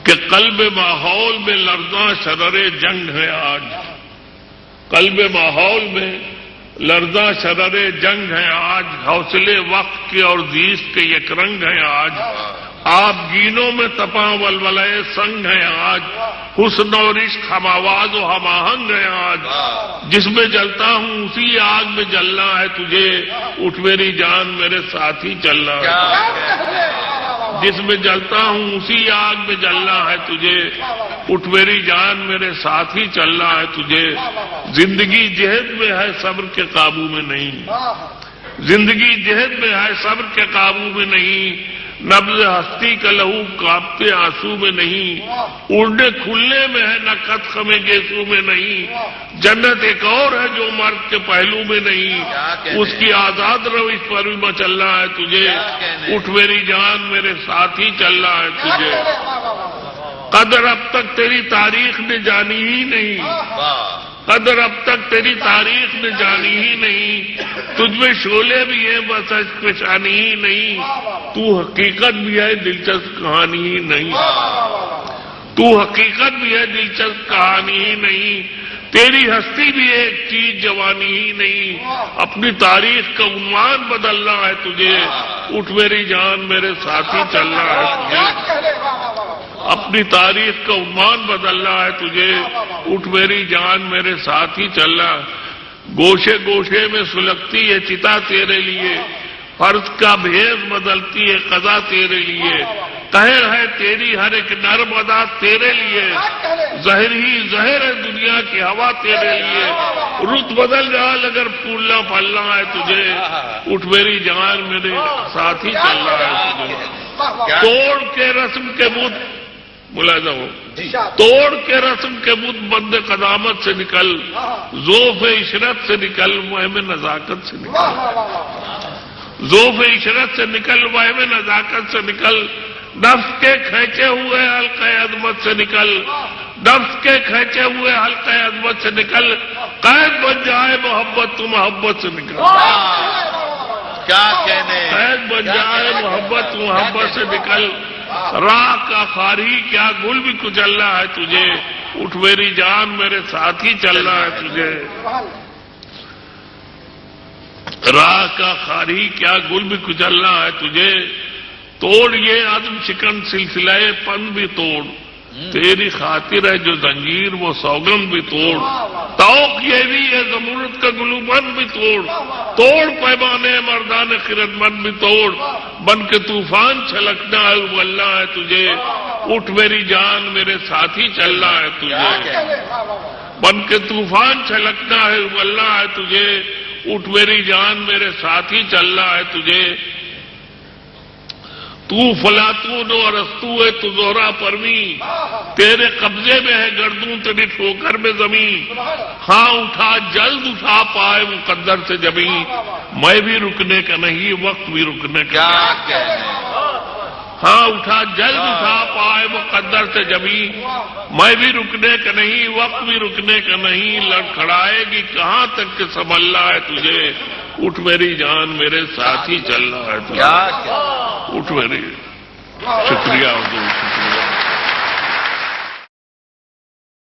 کہ قلب ماحول میں لرزاں شرر جنگ ہے آج، قلب ماحول میں لرزاں شرر جنگ ہے آج، حوصلے وقت کے اور زیست کے یک رنگ ہیں آج، آپ گینوں میں تپاں ولولے سنگ ہیں آج، حسن اور عشق ہم آواز و ہم آہنگ ہیں آج، جس میں جلتا ہوں اسی آگ میں جلنا ہے تجھے، اٹھ میری جان میرے ساتھی چلنا ہے، جس میں جلتا ہوں اسی آگ میں جلنا ہے تجھے، اٹھ میری جان میرے ساتھی چلنا ہے تجھے، زندگی جہد میں ہے صبر کے قابو میں نہیں، زندگی جہد میں ہے صبر کے قابو میں نہیں، نبض ہستی کا لہو کانپتے آنسو میں نہیں، اڑنے کھلنے میں ہے نہ قد خم گیسو میں نہیں، جنت ایک اور ہے جو مرد کے پہلو میں نہیں، اس کی آزاد روش پر بھی مچلنا ہے تجھے، اٹھ میری جان میرے ساتھی چلنا ہے تجھے، قدر اب تک تیری تاریخ نے جانی ہی نہیں، قدر اب تک تیری تاریخ نے جانی ہی نہیں، تجھ میں شعلے بھی ہیں بس اشک فشانی ہی نہیں، تو حقیقت بھی ہے دلچسپ کہانی ہی نہیں، تو حقیقت بھی ہے دلچسپ کہانی ہی نہیں، تیری ہستی بھی ایک چیز جوانی ہی نہیں، اپنی تاریخ کا عنوان بدلنا ہے تجھے، اٹھ میری جان میرے ساتھی چلنا ہے تجھے، اپنی تاریخ کا عنوان بدلنا ہے تجھے، اٹھ میری جان میرے ساتھی چلنا، گوشے گوشے میں سلگتی ہے چتا تیرے لیے، فرض کا بھیس بدلتی ہے قضا تیرے لیے، قہر ہے تیری ہر ایک نرم ادا تیرے لیے، زہر ہی زہر ہے دنیا کی ہوا تیرے لیے، رت بدل جال اگر پھولنا پھلنا ہے تجھے، اٹھ میری جان میرے ساتھی چلنا ہے تجھے، توڑ کے رسم کے بت ملاحظہ ہو، توڑ کے رسم کے بت بند قدامت سے نکل، ذوف عشرت سے نکل مہم نزاکت سے نکل، ذوف عشرت سے نکل مہم نزاکت سے نکل، نفس کے کھینچے ہوئے حلقہ عظمت سے نکل، نفس کے کھینچے ہوئے حلقہ عظمت سے نکل، قید بن جائے محبت تو محبت سے نکل، کیا کہنے، قید بن جائے محبت تو محبت سے نکل، راہ کا خاری کیا گل بھی کچلنا ہے تجھے، اٹھ میری جان میرے ساتھی چلنا ہے تجھے، راہ کا خاری کیا گل بھی کچلنا ہے تجھے، توڑ یہ عزم شکن سلسلہ پن بھی توڑ، تیری خاطر ہے جو زنجیر وہ سوگند بھی توڑ، توق یہ بھی ہے زمرد کا گلوبند بھی توڑ، توڑ پیمانے مردان خرد مند بھی توڑ، بن کے طوفان چھلکنا ہے ابلنا ہے تجھے، اٹھ میری جان میرے ساتھی چلنا ہے تجھے، بن کے طوفان چھلکنا ہے ابلنا ہے تجھے، اٹھ میری جان میرے ساتھی چلنا ہے تجھے، تو فلاطون اور ارسطو ہے تو زہرا پرویں، تیرے قبضے میں ہے گردوں تیری ٹھوکر میں زمین، ہاں اٹھا جلد اٹھا پائے مقدر سے جبیں، میں بھی رکنے کا نہیں وقت بھی رکنے کا نہیں، ہاں اٹھا جلد اٹھا پائے مقدر سے جبیں، میں بھی رکنے کا نہیں وقت بھی رکنے کا نہیں، لڑکھڑائے گی کہاں تک کہ سنبھلنا ہے تجھے، اٹھ میری جان میرے ساتھی چلنا ہے تجھے، اٹھ میری، شکریہ حضور۔